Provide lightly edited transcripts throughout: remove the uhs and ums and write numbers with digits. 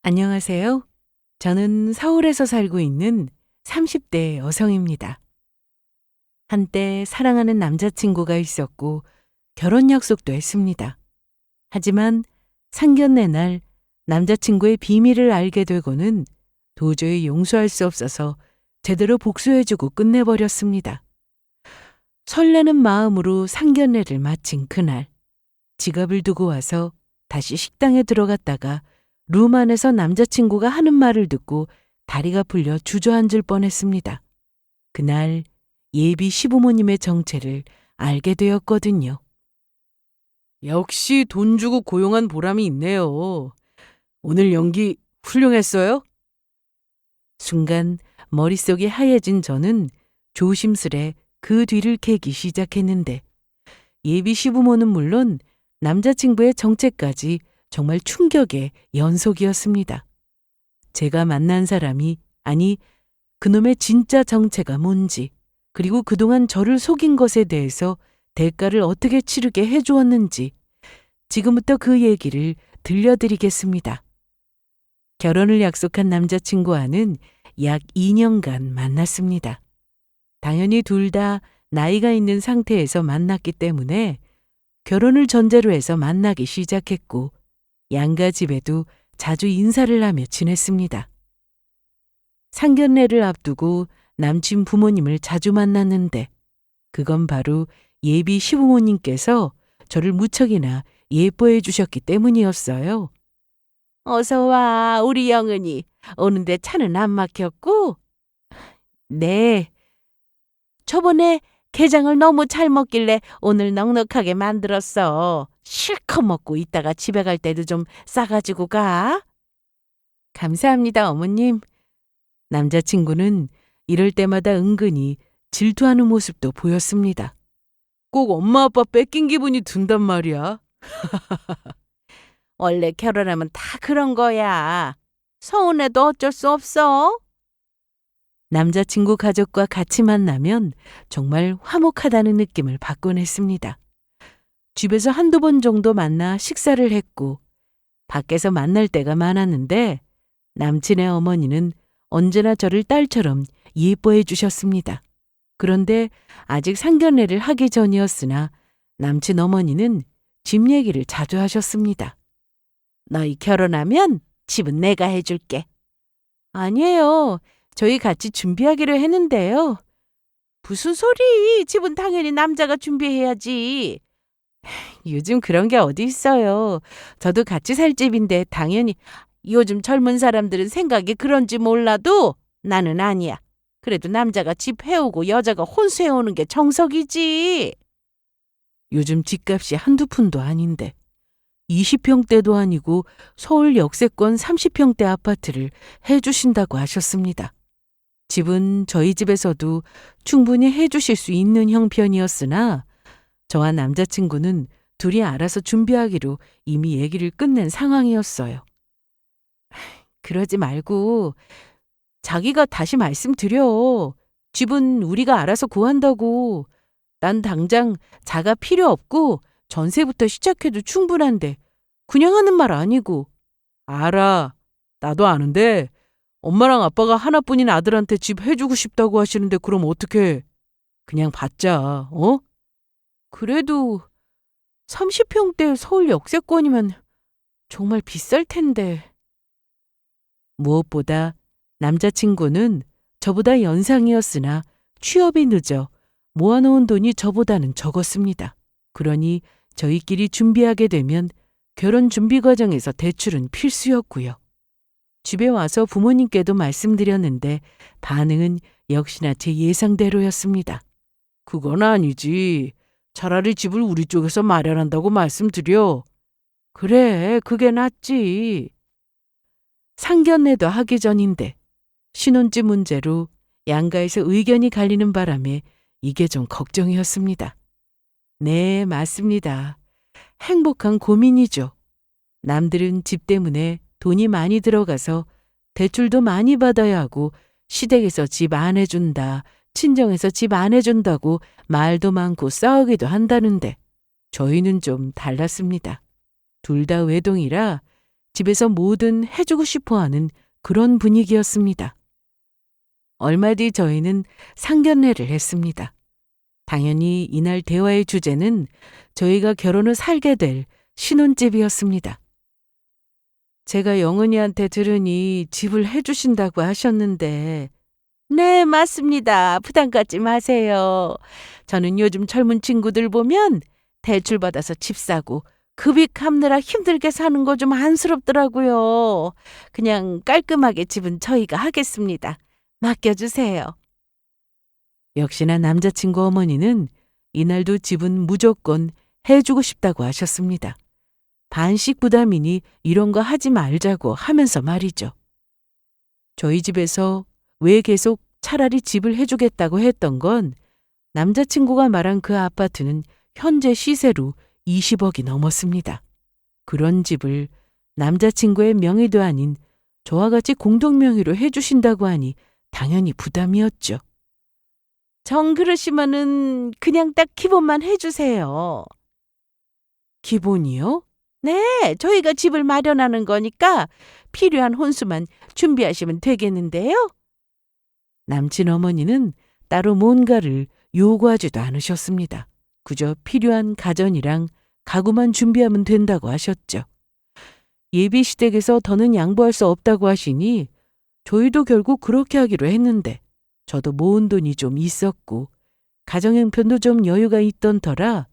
안녕하세요. 저는 서울에서 살고 있는 30대 여성입니다. 한때 사랑하는 남자친구가 있었고 결혼 약속도 했습니다. 하지만 상견례 날 남자친구의 비밀을 알게 되고는 도저히 용서할 수 없어서 제대로 복수해주고 끝내버렸습니다. 설레는 마음으로 상견례를 마친 그날, 지갑을 두고 와서 다시 식당에 들어갔다가 룸 안에서 남자친구가 하는 말을 듣고 다리가 풀려 주저앉을 뻔했습니다. 그날 예비 시부모님의 정체를 알게 되었거든요. 역시 돈 주고 고용한 보람이 있네요. 오늘 연기 훌륭했어요? 순간 머릿속이 하얘진 저는 조심스레 그 뒤를 캐기 시작했는데 예비 시부모는 물론 남자친구의 정체까지 정말 충격의 연속이었습니다. 제가 만난 사람이, 아니, 그놈의 진짜 정체가 뭔지, 그리고 그동안 저를 속인 것에 대해서 대가를 어떻게 치르게 해주었는지, 지금부터 그 얘기를 들려드리겠습니다. 결혼을 약속한 남자친구와는 약 2년간 만났습니다. 당연히 둘 다 나이가 있는 상태에서 만났기 때문에 결혼을 전제로 해서 만나기 시작했고, 양가 집에도 자주 인사를 하며 지냈습니다. 상견례를 앞두고 남친 부모님을 자주 만났는데 그건 바로 예비 시부모님께서 저를 무척이나 예뻐해 주셨기 때문이었어요. 어서 와, 우리 영은이. 오는데 차는 안 막혔고? 네. 저번에 게장을 너무 잘 먹길래 오늘 넉넉하게 만들었어. 실컷 먹고 이따가 집에 갈 때도 좀 싸가지고 가. 감사합니다, 어머님. 남자친구는 이럴 때마다 은근히 질투하는 모습도 보였습니다. 꼭 엄마 아빠 뺏긴 기분이 든단 말이야. 원래 결혼하면 다 그런 거야. 서운해도 어쩔 수 없어. 남자친구 가족과 같이 만나면 정말 화목하다는 느낌을 받곤 했습니다. 집에서 한두 번 정도 만나 식사를 했고 밖에서 만날 때가 많았는데 남친의 어머니는 언제나 저를 딸처럼 예뻐해 주셨습니다. 그런데 아직 상견례를 하기 전이었으나 남친 어머니는 집 얘기를 자주 하셨습니다. 너희 결혼하면 집은 내가 해줄게. 아니에요. 저희 같이 준비하기로 했는데요. 무슨 소리? 집은 당연히 남자가 준비해야지. 요즘 그런 게 어디 있어요. 저도 같이 살 집인데 당연히 요즘 젊은 사람들은 생각이 그런지 몰라도 나는 아니야. 그래도 남자가 집 해오고 여자가 혼수해오는 게 정석이지. 요즘 집값이 한두 푼도 아닌데 20평대도 아니고 서울 역세권 30평대 아파트를 해주신다고 하셨습니다. 집은 저희 집에서도 충분히 해주실 수 있는 형편이었으나 저와 남자친구는 둘이 알아서 준비하기로 이미 얘기를 끝낸 상황이었어요. 그러지 말고 자기가 다시 말씀드려. 집은 우리가 알아서 구한다고. 난 당장 자가 필요 없고 전세부터 시작해도 충분한데 그냥 하는 말 아니고. 알아. 나도 아는데 엄마랑 아빠가 하나뿐인 아들한테 집 해주고 싶다고 하시는데 그럼 어떡해. 그냥 받자. 어? 그래도 30평대 서울 역세권이면 정말 비쌀 텐데. 무엇보다 남자친구는 저보다 연상이었으나 취업이 늦어 모아놓은 돈이 저보다는 적었습니다. 그러니 저희끼리 준비하게 되면 결혼 준비 과정에서 대출은 필수였고요. 집에 와서 부모님께도 말씀드렸는데 반응은 역시나 제 예상대로였습니다. 그건 아니지. 차라리 집을 우리 쪽에서 마련한다고 말씀드려. 그래, 그게 낫지. 상견례도 하기 전인데 신혼집 문제로 양가에서 의견이 갈리는 바람에 이게 좀 걱정이었습니다. 네, 맞습니다. 행복한 고민이죠. 남들은 집 때문에 돈이 많이 들어가서 대출도 많이 받아야 하고 시댁에서 집 안 해준다, 친정에서 집 안 해준다고 말도 많고 싸우기도 한다는데 저희는 좀 달랐습니다. 둘 다 외동이라 집에서 뭐든 해주고 싶어 하는 그런 분위기였습니다. 얼마 뒤 저희는 상견례를 했습니다. 당연히 이날 대화의 주제는 저희가 결혼 후 살게 될 신혼집이었습니다. 제가 영은이한테 들으니 집을 해주신다고 하셨는데, 네, 맞습니다. 부담 갖지 마세요. 저는 요즘 젊은 친구들 보면 대출 받아서 집 사고 급이 갚느라 힘들게 사는 거 좀 안쓰럽더라고요. 그냥 깔끔하게 집은 저희가 하겠습니다. 맡겨주세요. 역시나 남자친구 어머니는 이날도 집은 무조건 해주고 싶다고 하셨습니다. 반씩 부담이니 이런 거 하지 말자고 하면서 말이죠. 저희 집에서 왜 계속 차라리 집을 해주겠다고 했던 건 남자친구가 말한 그 아파트는 현재 시세로 20억이 넘었습니다. 그런 집을 남자친구의 명의도 아닌 저와 같이 공동명의로 해주신다고 하니 당연히 부담이었죠. 정 그러시면은 그냥 딱 기본만 해주세요. 기본이요? 네, 저희가 집을 마련하는 거니까 필요한 혼수만 준비하시면 되겠는데요. 남친 어머니는 따로 뭔가를 요구하지도 않으셨습니다. 그저 필요한 가전이랑 가구만 준비하면 된다고 하셨죠. 예비 시댁에서 더는 양보할 수 없다고 하시니 저희도 결국 그렇게 하기로 했는데 저도 모은 돈이 좀 있었고 가정 형편도 좀 여유가 있던 터라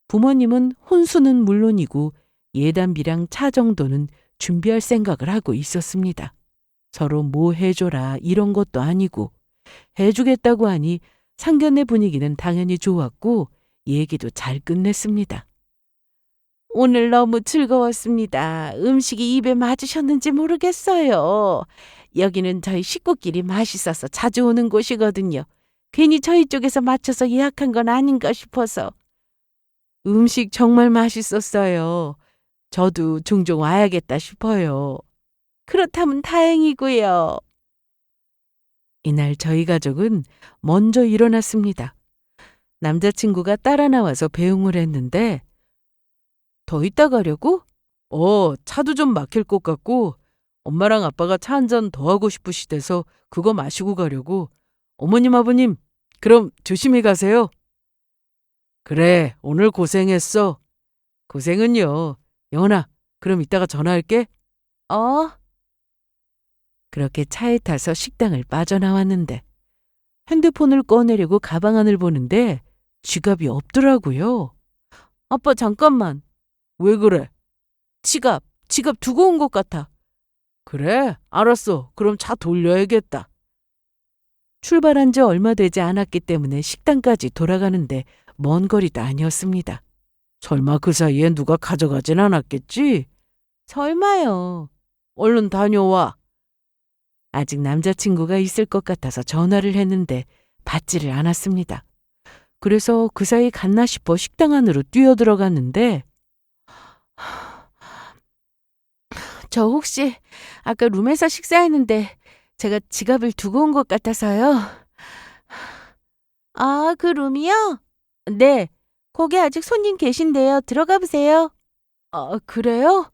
부모님은 혼수는 물론이고 예단비랑 차 정도는 준비할 생각을 하고 있었습니다. 서로 뭐 해줘라 이런 것도 아니고 해주겠다고 하니 상견례 분위기는 당연히 좋았고 얘기도 잘 끝냈습니다. 오늘 너무 즐거웠습니다. 음식이 입에 맞으셨는지 모르겠어요. 여기는 저희 식구끼리 맛있어서 자주 오는 곳이거든요. 괜히 저희 쪽에서 맞춰서 예약한 건 아닌가 싶어서. 음식 정말 맛있었어요. 저도 종종 와야겠다 싶어요. 그렇다면 다행이고요. 이날 저희 가족은 먼저 일어났습니다. 남자친구가 따라 나와서 배웅을 했는데 더 이따 가려고? 차도 좀 막힐 것 같고 엄마랑 아빠가 차 한 잔 더 하고 싶으시대서 그거 마시고 가려고. 어머님 아버님 그럼 조심히 가세요. 그래 오늘 고생했어. 고생은요. 영은아 그럼 이따가 전화할게. 그렇게 차에 타서 식당을 빠져나왔는데 핸드폰을 꺼내려고 가방 안을 보는데 지갑이 없더라고요. 아빠 잠깐만. 왜 그래? 지갑 두고 온 것 같아. 그래? 알았어. 그럼 차 돌려야겠다. 출발한 지 얼마 되지 않았기 때문에 식당까지 돌아가는데 먼 거리도 아니었습니다. 설마 그 사이에 누가 가져가진 않았겠지? 설마요. 얼른 다녀와. 아직 남자친구가 있을 것 같아서 전화를 했는데 받지를 않았습니다. 그래서 그 사이 갔나 싶어 식당 안으로 뛰어들어갔는데 저 혹시 아까 룸에서 식사했는데 제가 지갑을 두고 온 것 같아서요. 아, 그 룸이요? 네, 거기 아직 손님 계신데요. 들어가 보세요. 그래요?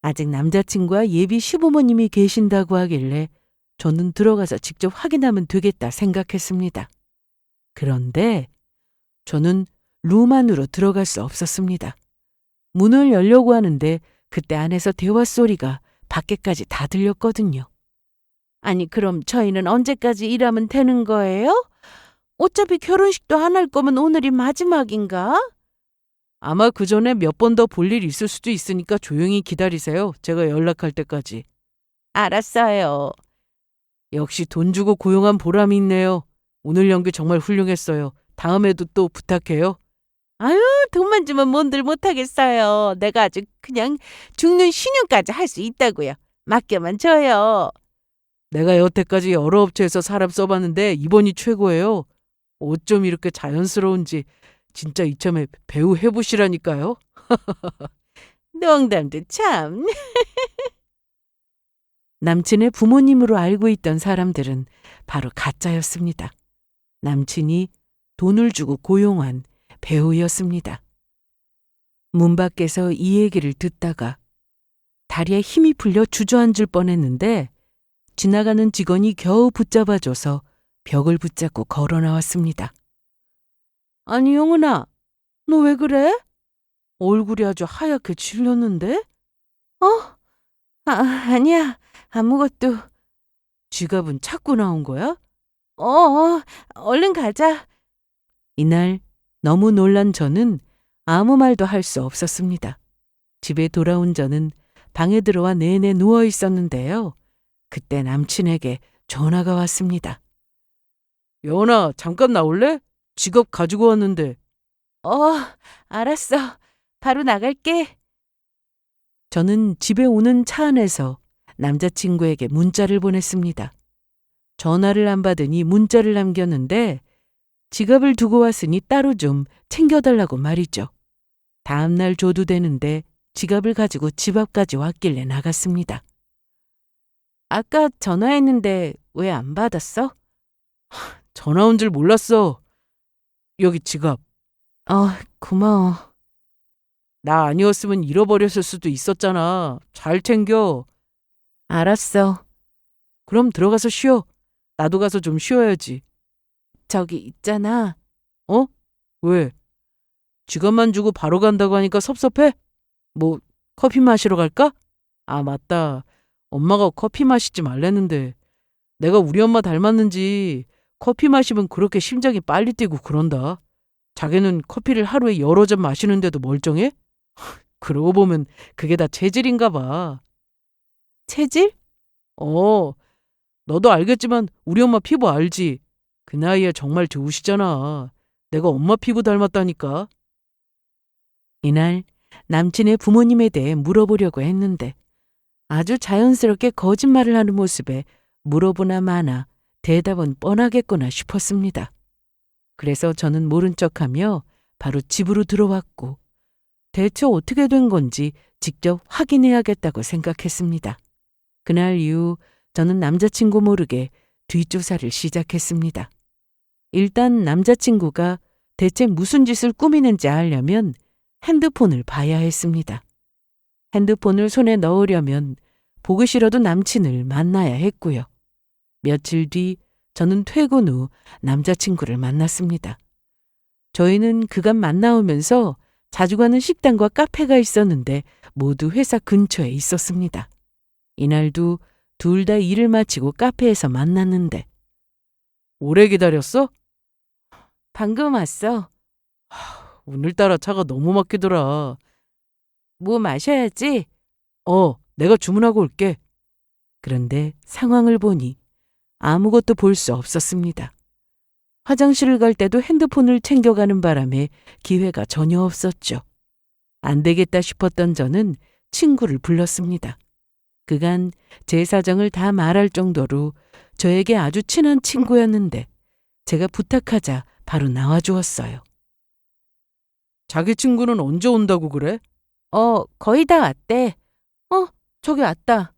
아직 남자친구와 예비 시부모님이 계신다고 하길래 저는 들어가서 직접 확인하면 되겠다 생각했습니다. 그런데 저는 룸 안으로 들어갈 수 없었습니다. 문을 열려고 하는데 그때 안에서 대화 소리가 밖에까지 다 들렸거든요. 아니 그럼 저희는 언제까지 일하면 되는 거예요? 어차피 결혼식도 안 할 거면 오늘이 마지막인가? 아마 그 전에 몇 번 더 볼 일 있을 수도 있으니까 조용히 기다리세요. 제가 연락할 때까지. 알았어요. 역시 돈 주고 고용한 보람이 있네요. 오늘 연기 정말 훌륭했어요. 다음에도 또 부탁해요. 아유, 돈만 주면 뭔들 못하겠어요. 내가 아주 그냥 죽는 신용까지 할 수 있다고요. 맡겨만 줘요. 내가 여태까지 여러 업체에서 사람 써봤는데 이번이 최고예요. 어쩜 이렇게 자연스러운지 진짜 이참에 배우 해보시라니까요. 농담도 참. 남친의 부모님으로 알고 있던 사람들은 바로 가짜였습니다. 남친이 돈을 주고 고용한 배우였습니다. 문 밖에서 이 얘기를 듣다가 다리에 힘이 풀려 주저앉을 뻔했는데 지나가는 직원이 겨우 붙잡아줘서 벽을 붙잡고 걸어 나왔습니다. 아니, 영은아, 너 왜 그래? 얼굴이 아주 하얗게 질렸는데? 아니야. 아무것도. 지갑은 찾고 나온 거야? 얼른 가자. 이날 너무 놀란 저는 아무 말도 할 수 없었습니다. 집에 돌아온 저는 방에 들어와 내내 누워 있었는데요. 그때 남친에게 전화가 왔습니다. 여은아, 잠깐 나올래? 지갑 가지고 왔는데. 알았어. 바로 나갈게. 저는 집에 오는 차 안에서 남자친구에게 문자를 보냈습니다. 전화를 안 받으니 문자를 남겼는데 지갑을 두고 왔으니 따로 좀 챙겨달라고 말이죠. 다음날 줘도 되는데 지갑을 가지고 집 앞까지 왔길래 나갔습니다. 아까 전화했는데 왜 안 받았어? 전화 온 줄 몰랐어. 여기 지갑. 고마워. 나 아니었으면 잃어버렸을 수도 있었잖아. 잘 챙겨. 알았어. 그럼 들어가서 쉬어. 나도 가서 좀 쉬어야지. 저기 있잖아. 왜? 지갑만 주고 바로 간다고 하니까 섭섭해? 뭐 커피 마시러 갈까? 아, 맞다. 엄마가 커피 마시지 말랬는데 내가 우리 엄마 닮았는지 커피 마시면 그렇게 심장이 빨리 뛰고 그런다. 자기는 커피를 하루에 여러 잔 마시는데도 멀쩡해? 그러고 보면 그게 다 체질인가 봐. 체질? 너도 알겠지만 우리 엄마 피부 알지? 그 나이에 정말 좋으시잖아. 내가 엄마 피부 닮았다니까. 이날 남친의 부모님에 대해 물어보려고 했는데 아주 자연스럽게 거짓말을 하는 모습에 물어보나 마나 대답은 뻔하겠구나 싶었습니다. 그래서 저는 모른 척하며 바로 집으로 들어왔고 대체 어떻게 된 건지 직접 확인해야겠다고 생각했습니다. 그날 이후 저는 남자친구 모르게 뒷조사를 시작했습니다. 일단 남자친구가 대체 무슨 짓을 꾸미는지 알려면 핸드폰을 봐야 했습니다. 핸드폰을 손에 넣으려면 보기 싫어도 남친을 만나야 했고요. 며칠 뒤 저는 퇴근 후 남자친구를 만났습니다. 저희는 그간 만나오면서 자주 가는 식당과 카페가 있었는데 모두 회사 근처에 있었습니다. 이날도 둘 다 일을 마치고 카페에서 만났는데 오래 기다렸어? 방금 왔어. 오늘따라 차가 너무 막히더라. 뭐 마셔야지? 내가 주문하고 올게. 그런데 상황을 보니 아무것도 볼 수 없었습니다. 화장실을 갈 때도 핸드폰을 챙겨가는 바람에 기회가 전혀 없었죠. 안 되겠다 싶었던 저는 친구를 불렀습니다. 그간 제 사정을 다 말할 정도로 저에게 아주 친한 친구였는데 제가 부탁하자 바로 나와주었어요. 자기 친구는 언제 온다고 그래? 거의 다 왔대. 저기 왔다.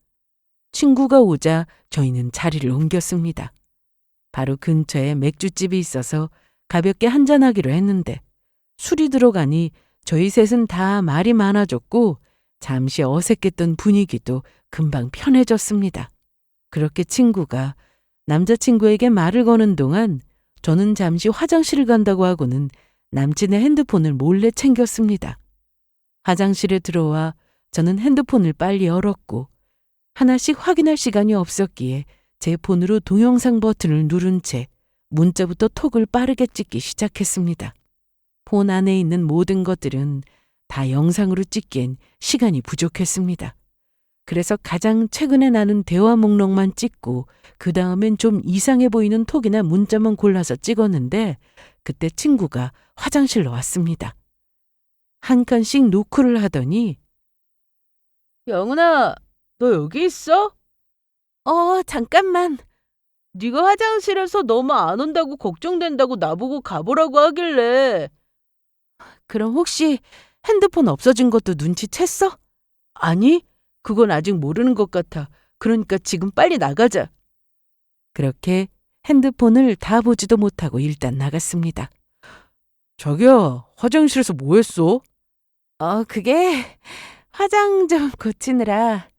친구가 오자 저희는 자리를 옮겼습니다. 바로 근처에 맥주집이 있어서 가볍게 한잔하기로 했는데 술이 들어가니 저희 셋은 다 말이 많아졌고 잠시 어색했던 분위기도 금방 편해졌습니다. 그렇게 친구가 남자친구에게 말을 거는 동안 저는 잠시 화장실을 간다고 하고는 남친의 핸드폰을 몰래 챙겼습니다. 화장실에 들어와 저는 핸드폰을 빨리 열었고 하나씩 확인할 시간이 없었기에 제 폰으로 동영상 버튼을 누른 채 문자부터 톡을 빠르게 찍기 시작했습니다. 폰 안에 있는 모든 것들은 다 영상으로 찍기엔 시간이 부족했습니다. 그래서 가장 최근에 나눈 대화 목록만 찍고 그 다음엔 좀 이상해 보이는 톡이나 문자만 골라서 찍었는데 그때 친구가 화장실로 왔습니다. 한 칸씩 노크를 하더니 영은아, 너 여기 있어? 잠깐만. 네가 화장실에서 너무 안 온다고 걱정된다고 나보고 가보라고 하길래. 그럼 혹시 핸드폰 없어진 것도 눈치챘어? 아니, 그건 아직 모르는 것 같아. 그러니까 지금 빨리 나가자. 그렇게 핸드폰을 다 보지도 못하고 일단 나갔습니다. 자기야, 화장실에서 뭐 했어? 그게 화장 좀 고치느라.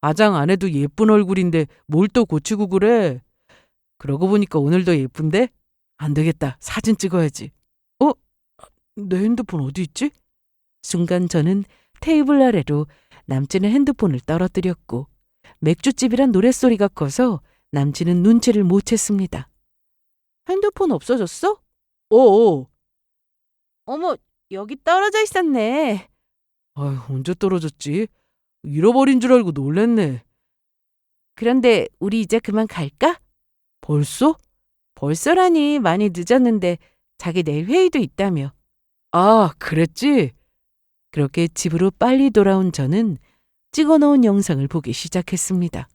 화장 안 해도 예쁜 얼굴인데 뭘 또 고치고 그래? 그러고 보니까 오늘도 예쁜데? 안 되겠다. 사진 찍어야지. 어? 내 핸드폰 어디 있지? 순간 저는 테이블 아래로 남친의 핸드폰을 떨어뜨렸고 맥주집이란 노랫소리가 커서 남친은 눈치를 못 챘습니다. 핸드폰 없어졌어? 어어. 어머, 여기 떨어져 있었네. 아유, 언제 떨어졌지? 잃어버린 줄 알고 놀랬네. 그런데 우리 이제 그만 갈까? 벌써? 벌써라니 많이 늦었는데 자기 내일 회의도 있다며. 아, 그랬지? 그렇게 집으로 빨리 돌아온 저는 찍어놓은 영상을 보기 시작했습니다.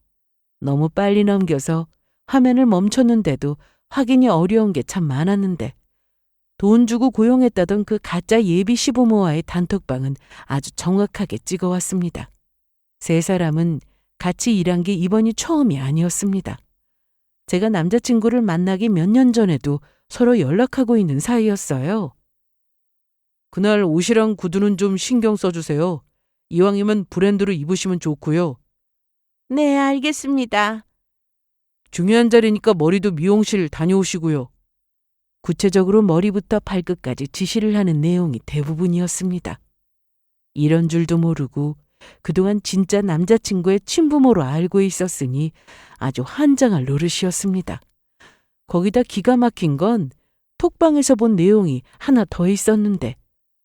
너무 빨리 넘겨서 화면을 멈췄는데도 확인이 어려운 게 참 많았는데 돈 주고 고용했다던 그 가짜 예비 시부모와의 단톡방은 아주 정확하게 찍어왔습니다. 세 사람은 같이 일한 게 이번이 처음이 아니었습니다. 제가 남자친구를 만나기 몇 년 전에도 서로 연락하고 있는 사이였어요. 그날 옷이랑 구두는 좀 신경 써주세요. 이왕이면 브랜드로 입으시면 좋고요. 네, 알겠습니다. 중요한 자리니까 머리도 미용실 다녀오시고요. 구체적으로 머리부터 발끝까지 지시를 하는 내용이 대부분이었습니다. 이런 줄도 모르고 그동안 진짜 남자친구의 친부모로 알고 있었으니 아주 환장할 노릇이었습니다. 거기다 기가 막힌 건 톡방에서 본 내용이 하나 더 있었는데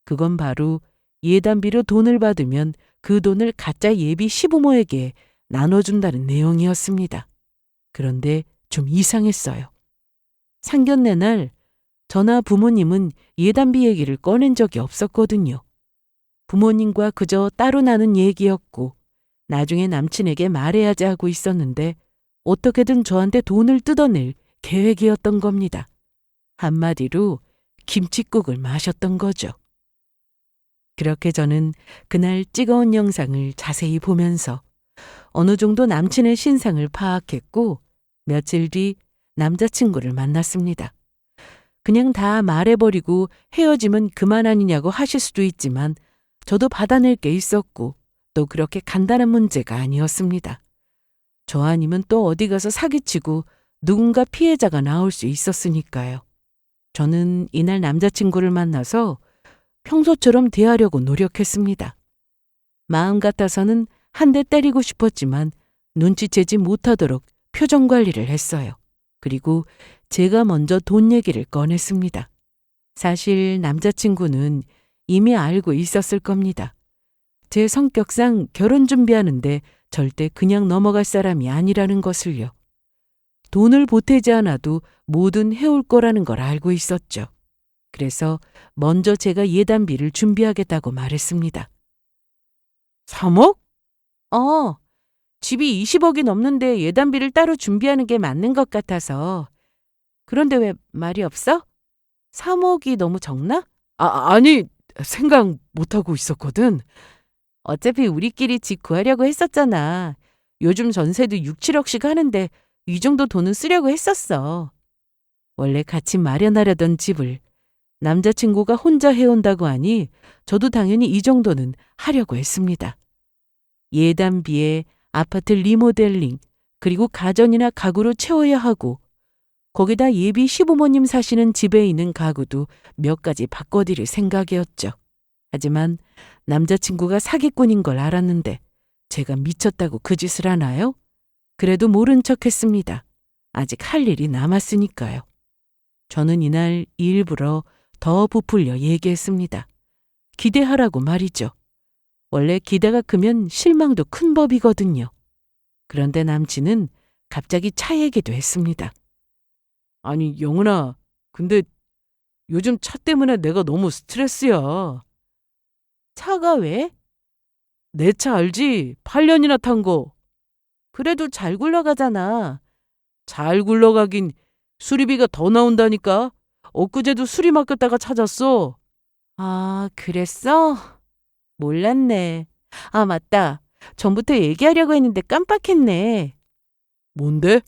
그건 바로 예단비로 돈을 받으면 그 돈을 가짜 예비 시부모에게 나눠준다는 내용이었습니다. 그런데 좀 이상했어요. 상견례 날 저나 부모님은 예단비 얘기를 꺼낸 적이 없었거든요. 부모님과 그저 따로 나눈 얘기였고 나중에 남친에게 말해야지 하고 있었는데 어떻게든 저한테 돈을 뜯어낼 계획이었던 겁니다. 한마디로 김칫국을 마셨던 거죠. 그렇게 저는 그날 찍어온 영상을 자세히 보면서 어느 정도 남친의 신상을 파악했고 며칠 뒤 남자친구를 만났습니다. 그냥 다 말해버리고 헤어지면 그만 아니냐고 하실 수도 있지만 저도 받아낼 게 있었고 또 그렇게 간단한 문제가 아니었습니다. 저 아니면 또 어디 가서 사기치고 누군가 피해자가 나올 수 있었으니까요. 저는 이날 남자친구를 만나서 평소처럼 대하려고 노력했습니다. 마음 같아서는 한 대 때리고 싶었지만 눈치채지 못하도록 표정 관리를 했어요. 그리고 제가 먼저 돈 얘기를 꺼냈습니다. 사실 남자친구는 이미 알고 있었을 겁니다. 제 성격상 결혼 준비하는데 절대 그냥 넘어갈 사람이 아니라는 것을요. 돈을 보태지 않아도 뭐든 해올 거라는 걸 알고 있었죠. 그래서 먼저 제가 예단비를 준비하겠다고 말했습니다. 3억? 집이 20억이 넘는데 예단비를 따로 준비하는 게 맞는 것 같아서. 그런데 왜 말이 없어? 3억이 너무 적나? 아니, 생각 못하고 있었거든. 어차피 우리끼리 집 구하려고 했었잖아. 요즘 전세도 6, 7억씩 하는데 이 정도 돈은 쓰려고 했었어. 원래 같이 마련하려던 집을 남자친구가 혼자 해온다고 하니 저도 당연히 이 정도는 하려고 했습니다. 예단비에 아파트 리모델링 그리고 가전이나 가구로 채워야 하고 거기다 예비 시부모님 사시는 집에 있는 가구도 몇 가지 바꿔드릴 생각이었죠. 하지만 남자친구가 사기꾼인 걸 알았는데 제가 미쳤다고 그 짓을 하나요? 그래도 모른 척했습니다. 아직 할 일이 남았으니까요. 저는 이날 일부러 더 부풀려 얘기했습니다. 기대하라고 말이죠. 원래 기대가 크면 실망도 큰 법이거든요. 그런데 남친은 갑자기 차 얘기도 했습니다. 아니, 영은아, 근데 요즘 차 때문에 내가 너무 스트레스야. 차가 왜? 내 차 알지? 8년이나 탄 거. 그래도 잘 굴러가잖아. 잘 굴러가긴 수리비가 더 나온다니까. 엊그제도 수리 맡겼다가 찾았어. 아, 그랬어? 몰랐네. 아, 맞다. 전부터 얘기하려고 했는데 깜빡했네. 뭔데?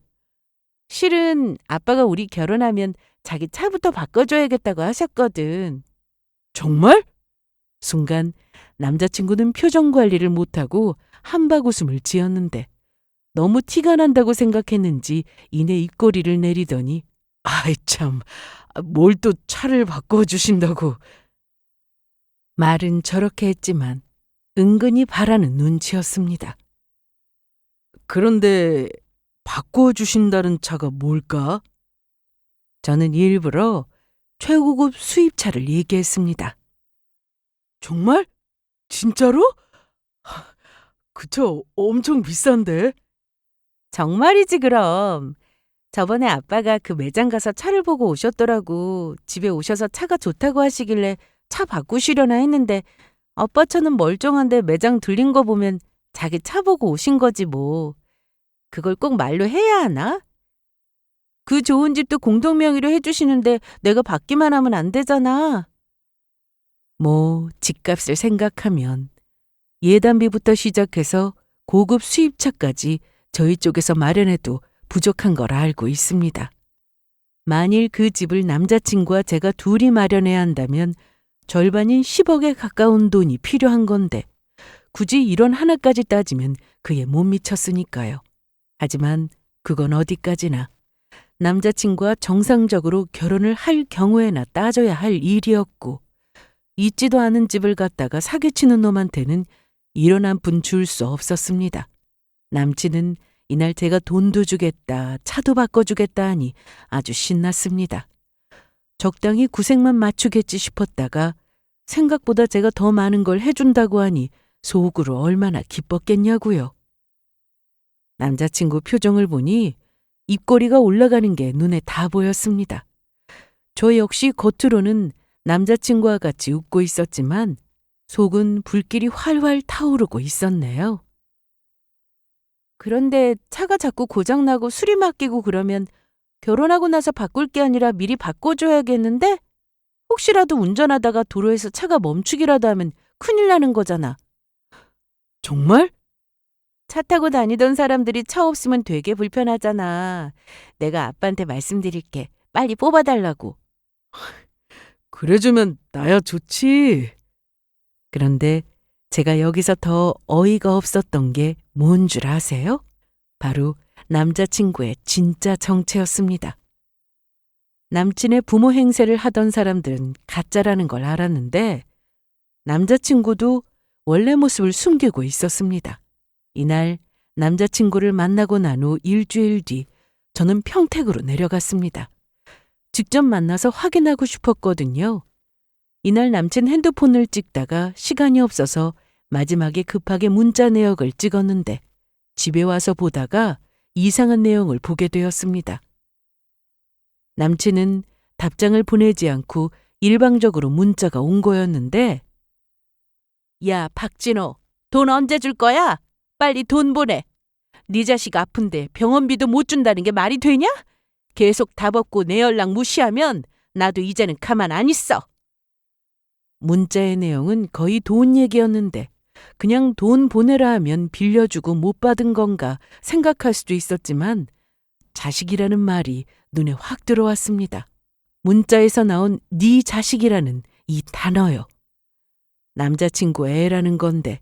실은 아빠가 우리 결혼하면 자기 차부터 바꿔줘야겠다고 하셨거든. 정말? 순간 남자친구는 표정 관리를 못하고 한박 웃음을 지었는데 너무 티가 난다고 생각했는지 이내 입꼬리를 내리더니 아이 참, 뭘 또 차를 바꿔주신다고. 말은 저렇게 했지만 은근히 바라는 눈치였습니다. 그런데 바꿔주신다는 차가 뭘까? 저는 일부러 최고급 수입차를 얘기했습니다. 정말? 진짜로? 그 차 엄청 비싼데? 정말이지 그럼. 저번에 아빠가 그 매장 가서 차를 보고 오셨더라고. 집에 오셔서 차가 좋다고 하시길래 차 바꾸시려나 했는데 아빠 차는 멀쩡한데 매장 들린 거 보면 자기 차 보고 오신 거지 뭐. 그걸 꼭 말로 해야 하나? 그 좋은 집도 공동명의로 해주시는데 내가 받기만 하면 안 되잖아. 뭐 집값을 생각하면 예단비부터 시작해서 고급 수입차까지 저희 쪽에서 마련해도 부족한 걸 알고 있습니다. 만일 그 집을 남자친구와 제가 둘이 마련해야 한다면 절반인 10억에 가까운 돈이 필요한 건데 굳이 이런 하나까지 따지면 그에 못 미쳤으니까요. 하지만 그건 어디까지나 남자친구와 정상적으로 결혼을 할 경우에나 따져야 할 일이었고 있지도 않은 집을 갖다가 사기치는 놈한테는 이런 한 푼 줄 수 없었습니다. 남친은 이날 제가 돈도 주겠다, 차도 바꿔주겠다 하니 아주 신났습니다. 적당히 구색만 맞추겠지 싶었다가 생각보다 제가 더 많은 걸 해준다고 하니 속으로 얼마나 기뻤겠냐고요. 남자친구 표정을 보니 입꼬리가 올라가는 게 눈에 다 보였습니다. 저 역시 겉으로는 남자친구와 같이 웃고 있었지만 속은 불길이 활활 타오르고 있었네요. 그런데 차가 자꾸 고장나고 수리 맡기고 그러면 결혼하고 나서 바꿀 게 아니라 미리 바꿔줘야겠는데? 혹시라도 운전하다가 도로에서 차가 멈추기라도 하면 큰일 나는 거잖아. 정말? 차 타고 다니던 사람들이 차 없으면 되게 불편하잖아. 내가 아빠한테 말씀드릴게. 빨리 뽑아달라고. 그래주면 나야 좋지. 그런데 제가 여기서 더 어이가 없었던 게 뭔 줄 아세요? 바로 남자친구의 진짜 정체였습니다. 남친의 부모 행세를 하던 사람들은 가짜라는 걸 알았는데 남자친구도 원래 모습을 숨기고 있었습니다. 이날 남자친구를 만나고 난 후 일주일 뒤 저는 평택으로 내려갔습니다. 직접 만나서 확인하고 싶었거든요. 이날 남친 핸드폰을 찍다가 시간이 없어서 마지막에 급하게 문자 내역을 찍었는데 집에 와서 보다가 이상한 내용을 보게 되었습니다. 남친은 답장을 보내지 않고 일방적으로 문자가 온 거였는데 야, 박진호, 돈 언제 줄 거야? 빨리 돈 보내. 네 자식 아픈데 병원비도 못 준다는 게 말이 되냐? 계속 답 없고 내 연락 무시하면 나도 이제는 가만 안 있어. 문자의 내용은 거의 돈 얘기였는데 그냥 돈 보내라 하면 빌려주고 못 받은 건가 생각할 수도 있었지만 자식이라는 말이 눈에 확 들어왔습니다. 문자에서 나온 네 자식이라는 이 단어요. 남자친구 애라는 건데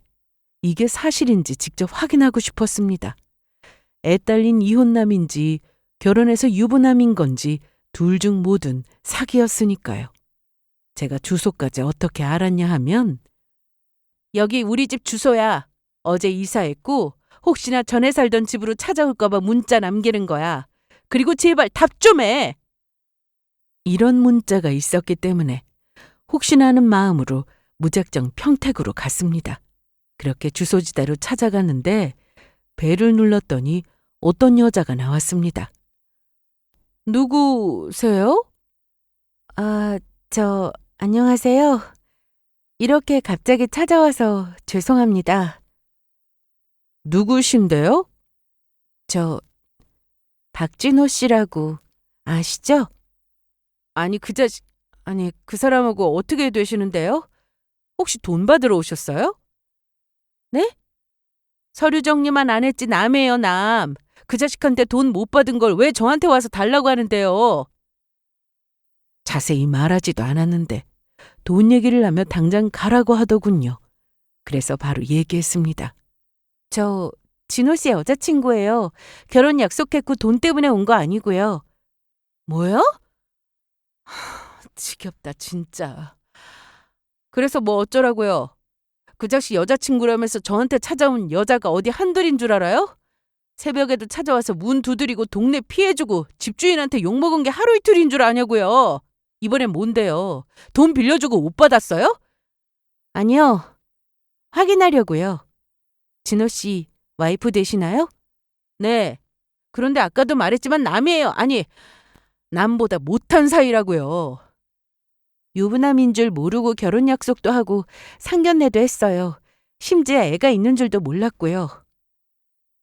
이게 사실인지 직접 확인하고 싶었습니다. 애 딸린 이혼남인지 결혼해서 유부남인 건지 둘 중 모든 사기였으니까요. 제가 주소까지 어떻게 알았냐 하면 여기 우리 집 주소야. 어제 이사했고 혹시나 전에 살던 집으로 찾아올까 봐 문자 남기는 거야. 그리고 제발 답 좀 해. 이런 문자가 있었기 때문에 혹시나 하는 마음으로 무작정 평택으로 갔습니다. 그렇게 주소지대로 찾아갔는데 벨을 눌렀더니 어떤 여자가 나왔습니다. 누구세요? 안녕하세요. 이렇게 갑자기 찾아와서 죄송합니다. 누구신데요? 박진호 씨라고 아시죠? 그 사람하고 어떻게 되시는데요? 혹시 돈 받으러 오셨어요? 네? 서류 정리만 안 했지 남이에요, 남. 그 자식한테 돈 못 받은 걸 왜 저한테 와서 달라고 하는데요? 자세히 말하지도 않았는데 돈 얘기를 하며 당장 가라고 하더군요. 그래서 바로 얘기했습니다. 저 진호 씨 여자친구예요. 결혼 약속했고 돈 때문에 온 거 아니고요. 뭐요? 지겹다 진짜. 그래서 뭐 어쩌라고요? 그 자식 여자친구라면서 저한테 찾아온 여자가 어디 한둘인 줄 알아요? 새벽에도 찾아와서 문 두드리고 동네 피해주고 집주인한테 욕먹은 게 하루 이틀인 줄 아냐고요. 이번엔 뭔데요? 돈 빌려주고 못 받았어요? 아니요. 확인하려고요. 진호 씨 와이프 되시나요? 네. 그런데 아까도 말했지만 남이에요. 아니, 남보다 못한 사이라고요. 유부남인 줄 모르고 결혼 약속도 하고 상견례도 했어요. 심지어 애가 있는 줄도 몰랐고요.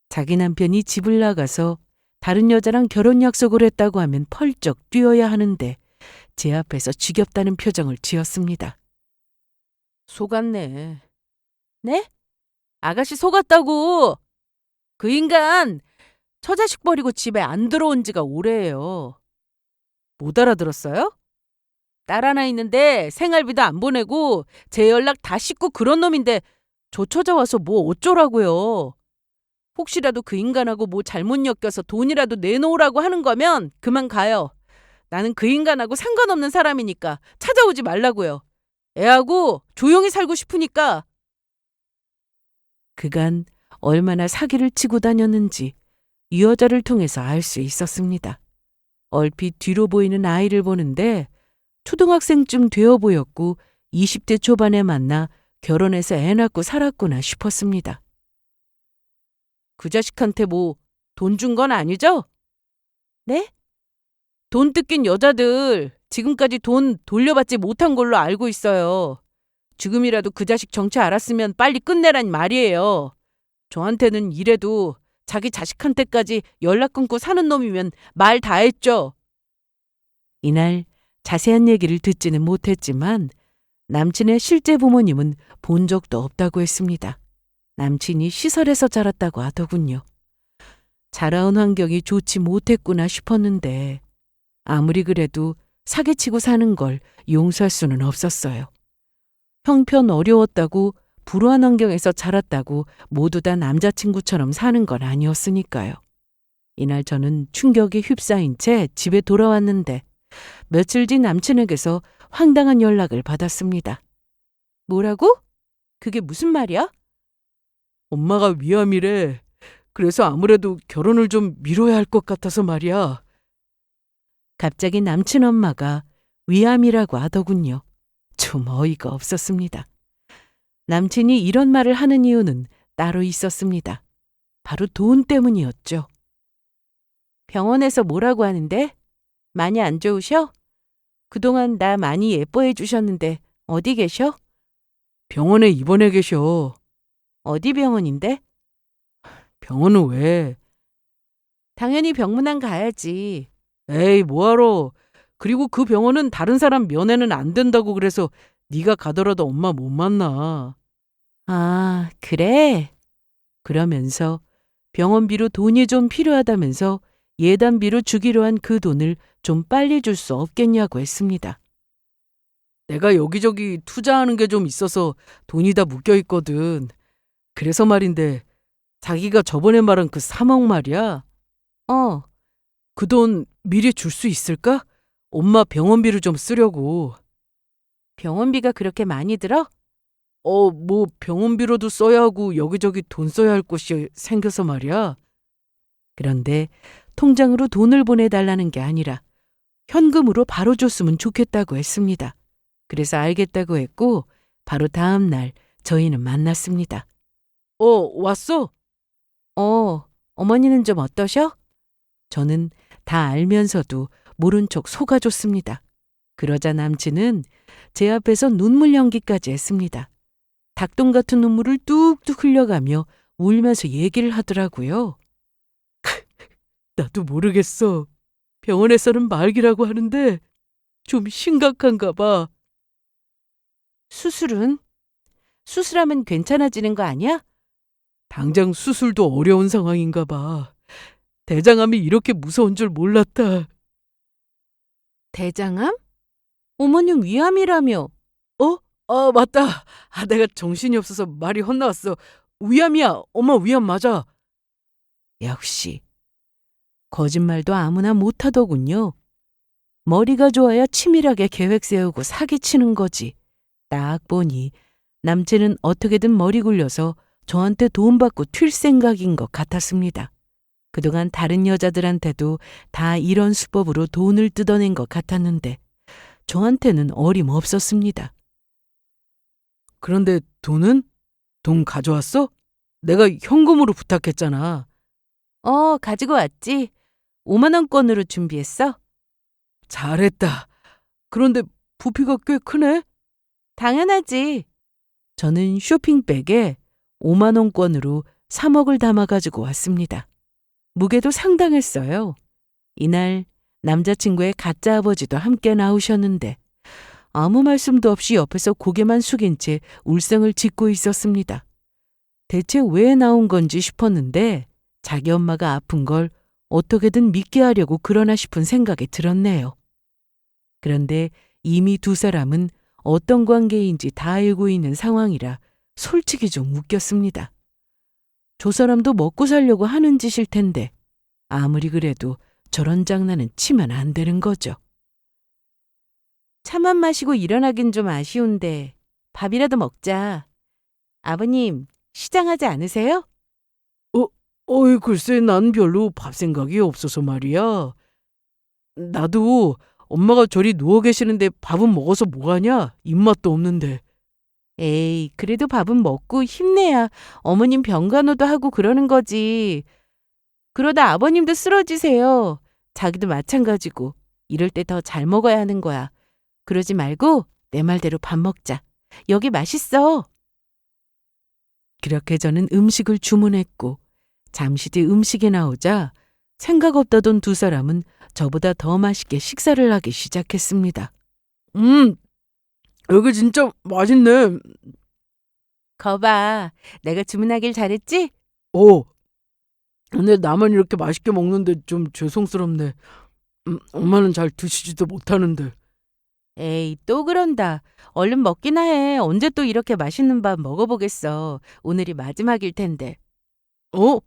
자기 남편이 집을 나가서 다른 여자랑 결혼 약속을 했다고 하면 펄쩍 뛰어야 하는데 제 앞에서 지겹다는 표정을 지었습니다. 속았네. 네? 아가씨 속았다고! 그 인간 처자식 버리고 집에 안 들어온 지가 오래예요. 못 알아들었어요? 딸 하나 있는데 생활비도 안 보내고 제 연락 다 씻고 그런 놈인데 저 찾아와서 뭐 어쩌라고요. 혹시라도 그 인간하고 뭐 잘못 엮여서 돈이라도 내놓으라고 하는 거면 그만 가요. 나는 그 인간하고 상관없는 사람이니까 찾아오지 말라고요. 애하고 조용히 살고 싶으니까. 그간 얼마나 사기를 치고 다녔는지 이 여자를 통해서 알 수 있었습니다. 얼핏 뒤로 보이는 아이를 보는데 초등학생쯤 되어 보였고 20대 초반에 만나 결혼해서 애 낳고 살았구나 싶었습니다. 그 자식한테 뭐 돈 준 건 아니죠? 네? 돈 뜯긴 여자들 지금까지 돈 돌려받지 못한 걸로 알고 있어요. 지금이라도 그 자식 정체 알았으면 빨리 끝내란 말이에요. 저한테는 이래도 자기 자식한테까지 연락 끊고 사는 놈이면 말 다 했죠. 이날 자세한 얘기를 듣지는 못했지만 남친의 실제 부모님은 본 적도 없다고 했습니다. 남친이 시설에서 자랐다고 하더군요. 자라온 환경이 좋지 못했구나 싶었는데 아무리 그래도 사기치고 사는 걸 용서할 수는 없었어요. 형편 어려웠다고 불우한 환경에서 자랐다고 모두 다 남자친구처럼 사는 건 아니었으니까요. 이날 저는 충격에 휩싸인 채 집에 돌아왔는데 며칠 뒤 남친에게서 황당한 연락을 받았습니다. 뭐라고? 그게 무슨 말이야? 엄마가 위암이래. 그래서 아무래도 결혼을 좀 미뤄야 할 것 같아서 말이야. 갑자기 남친 엄마가 위암이라고 하더군요. 좀 어이가 없었습니다. 남친이 이런 말을 하는 이유는 따로 있었습니다. 바로 돈 때문이었죠. 병원에서 뭐라고 하는데? 많이 안 좋으셔? 그동안 나 많이 예뻐해 주셨는데 어디 계셔? 병원에 입원해 계셔. 어디 병원인데? 병원은 왜? 당연히 병문안 가야지. 에이, 뭐하러. 그리고 그 병원은 다른 사람 면회는 안 된다고 그래서 네가 가더라도 엄마 못 만나. 아, 그래? 그러면서 병원비로 돈이 좀 필요하다면서 예단비로 주기로 한 그 돈을 좀 빨리 줄 수 없겠냐고 했습니다. 내가 여기저기 투자하는 게 좀 있어서 돈이 다 묶여 있거든. 그래서 말인데 자기가 저번에 말한 그 3억 말이야. 그 돈 미리 줄 수 있을까? 엄마 병원비를 좀 쓰려고. 병원비가 그렇게 많이 들어? 뭐 병원비로도 써야 하고 여기저기 돈 써야 할 곳이 생겨서 말이야. 그런데 통장으로 돈을 보내달라는 게 아니라 현금으로 바로 줬으면 좋겠다고 했습니다. 그래서 알겠다고 했고 바로 다음 날 저희는 만났습니다. 왔어? 어머니는 좀 어떠셔? 저는 다 알면서도 모른 척 속아줬습니다. 그러자 남친은 제 앞에서 눈물 연기까지 했습니다. 닭똥 같은 눈물을 뚝뚝 흘려가며 울면서 얘기를 하더라고요. 나도 모르겠어. 병원에서는 말기라고 하는데 좀 심각한가 봐. 수술은? 수술하면 괜찮아지는 거 아니야? 당장 수술도 어려운 상황인가 봐. 대장암이 이렇게 무서운 줄 몰랐다. 대장암? 어머님 위암이라며. 맞다. 내가 정신이 없어서 말이 헛나왔어. 위암이야. 엄마 위암 맞아. 역시 거짓말도 아무나 못하더군요. 머리가 좋아야 치밀하게 계획 세우고 사기치는 거지. 딱 보니 남친은 어떻게든 머리 굴려서 저한테 돈 받고 튈 생각인 것 같았습니다. 그동안 다른 여자들한테도 다 이런 수법으로 돈을 뜯어낸 것 같았는데 저한테는 어림없었습니다. 그런데 돈은? 돈 가져왔어? 내가 현금으로 부탁했잖아. 가지고 왔지. 5만 원권으로 준비했어. 잘했다. 그런데 부피가 꽤 크네? 당연하지. 저는 쇼핑백에 5만 원권으로 3억을 담아가지고 왔습니다. 무게도 상당했어요. 이날 남자친구의 가짜 아버지도 함께 나오셨는데 아무 말씀도 없이 옆에서 고개만 숙인 채 울성을 짓고 있었습니다. 대체 왜 나온 건지 싶었는데 자기 엄마가 아픈 걸 어떻게든 믿게 하려고 그러나 싶은 생각이 들었네요. 그런데 이미 두 사람은 어떤 관계인지 다 알고 있는 상황이라 솔직히 좀 웃겼습니다. 저 사람도 먹고 살려고 하는 짓일 텐데 아무리 그래도 저런 장난은 치면 안 되는 거죠. 차만 마시고 일어나긴 좀 아쉬운데 밥이라도 먹자. 아버님, 시장하지 않으세요? 글쎄 난 별로 밥 생각이 없어서 말이야. 나도 엄마가 저리 누워 계시는데 밥은 먹어서 뭐하냐? 입맛도 없는데. 에이, 그래도 밥은 먹고 힘내야 어머님 병간호도 하고 그러는 거지. 그러다 아버님도 쓰러지세요. 자기도 마찬가지고. 이럴 때 더 잘 먹어야 하는 거야. 그러지 말고 내 말대로 밥 먹자. 여기 맛있어. 그렇게 저는 음식을 주문했고 잠시 뒤 음식이 나오자 생각 없다던 두 사람은 저보다 더 맛있게 식사를 하기 시작했습니다. 여기 진짜 맛있네. 거봐, 내가 주문하길 잘했지? 근데 나만 이렇게 맛있게 먹는데 좀 죄송스럽네. 엄마는 잘 드시지도 못하는데. 에이, 또 그런다. 얼른 먹기나 해. 언제 또 이렇게 맛있는 밥 먹어보겠어. 오늘이 마지막일 텐데. 어?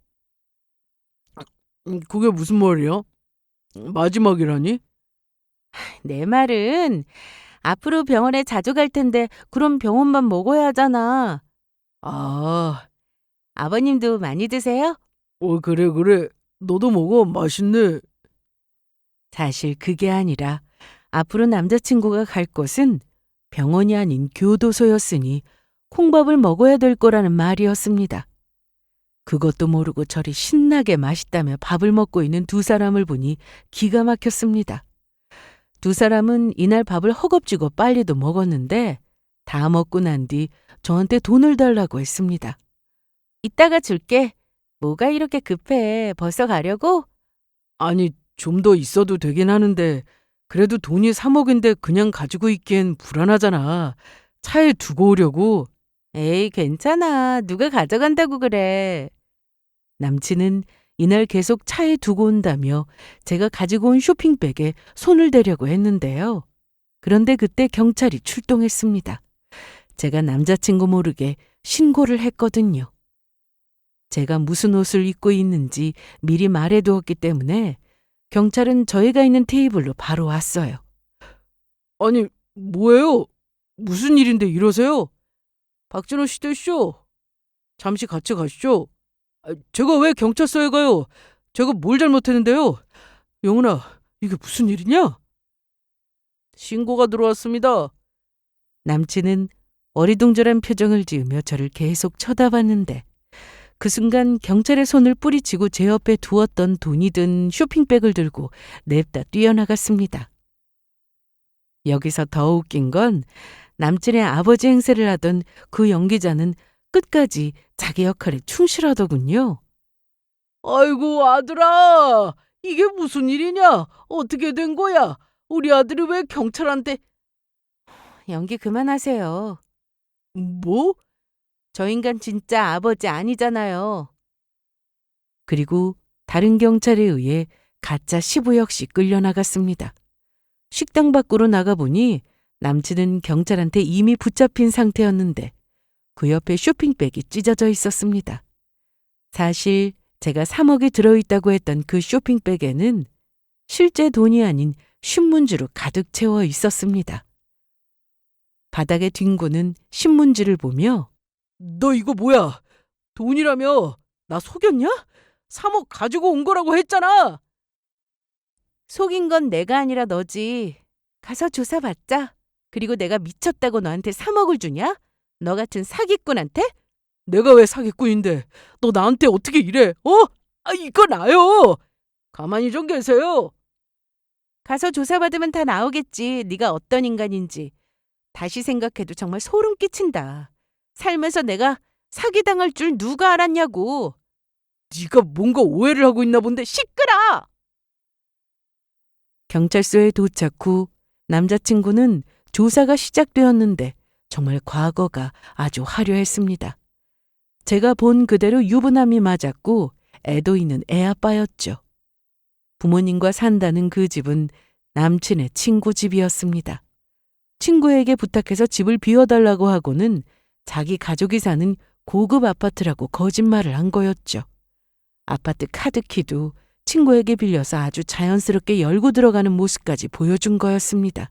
그게 무슨 말이야? 마지막이라니? 내 말은 앞으로 병원에 자주 갈 텐데 그럼 병원만 먹어야 하잖아. 아, 아버님도 많이 드세요? 그래. 너도 먹어. 맛있네. 사실 그게 아니라 앞으로 남자친구가 갈 곳은 병원이 아닌 교도소였으니 콩밥을 먹어야 될 거라는 말이었습니다. 그것도 모르고 저리 신나게 맛있다며 밥을 먹고 있는 두 사람을 보니 기가 막혔습니다. 두 사람은 이날 밥을 허겁지겁 빨리도 먹었는데 다 먹고 난 뒤 저한테 돈을 달라고 했습니다. 이따가 줄게. 뭐가 이렇게 급해? 벌써 가려고? 아니, 좀 더 있어도 되긴 하는데 그래도 돈이 3억인데 그냥 가지고 있기엔 불안하잖아. 차에 두고 오려고. 에이, 괜찮아. 누가 가져간다고 그래. 남친은 이날 계속 차에 두고 온다며 제가 가지고 온 쇼핑백에 손을 대려고 했는데요. 그런데 그때 경찰이 출동했습니다. 제가 남자친구 모르게 신고를 했거든요. 제가 무슨 옷을 입고 있는지 미리 말해두었기 때문에 경찰은 저희가 있는 테이블로 바로 왔어요. 아니, 뭐예요? 무슨 일인데 이러세요? 박진호 씨 되시죠? 잠시 같이 가시죠. 제가 왜 경찰서에 가요? 제가 뭘 잘못했는데요? 영훈아, 이게 무슨 일이냐? 신고가 들어왔습니다. 남친은 어리둥절한 표정을 지으며 저를 계속 쳐다봤는데 그 순간 경찰의 손을 뿌리치고 제 옆에 두었던 돈이 든 쇼핑백을 들고 냅다 뛰어나갔습니다. 여기서 더 웃긴 건 남친의 아버지 행세를 하던 그 연기자는 끝까지 자기 역할에 충실하더군요. 아이고, 아들아! 이게 무슨 일이냐? 어떻게 된 거야? 우리 아들이 왜 경찰한테... 연기 그만하세요. 뭐? 저 인간 진짜 아버지 아니잖아요. 그리고 다른 경찰에 의해 가짜 시부 역시 끌려나갔습니다. 식당 밖으로 나가보니 남친은 경찰한테 이미 붙잡힌 상태였는데 그 옆에 쇼핑백이 찢어져 있었습니다. 사실 제가 3억이 들어있다고 했던 그 쇼핑백에는 실제 돈이 아닌 신문지로 가득 채워 있었습니다. 바닥에 뒹구는 신문지를 보며 너 이거 뭐야? 돈이라며? 나 속였냐? 3억 가지고 온 거라고 했잖아. 속인 건 내가 아니라 너지. 가서 조사받자. 그리고 내가 미쳤다고 너한테 3억을 주냐? 너 같은 사기꾼한테? 내가 왜 사기꾼인데? 너 나한테 어떻게 이래? 이거 나요. 가만히 좀 계세요. 가서 조사받으면 다 나오겠지. 네가 어떤 인간인지. 다시 생각해도 정말 소름 끼친다. 살면서 내가 사기당할 줄 누가 알았냐고. 네가 뭔가 오해를 하고 있나 본데. 시끄러! 경찰서에 도착 후 남자친구는 조사가 시작되었는데 정말 과거가 아주 화려했습니다. 제가 본 그대로 유부남이 맞았고 애도 있는 애아빠였죠. 부모님과 산다는 그 집은 남친의 친구 집이었습니다. 친구에게 부탁해서 집을 비워달라고 하고는 자기 가족이 사는 고급 아파트라고 거짓말을 한 거였죠. 아파트 카드키도 친구에게 빌려서 아주 자연스럽게 열고 들어가는 모습까지 보여준 거였습니다.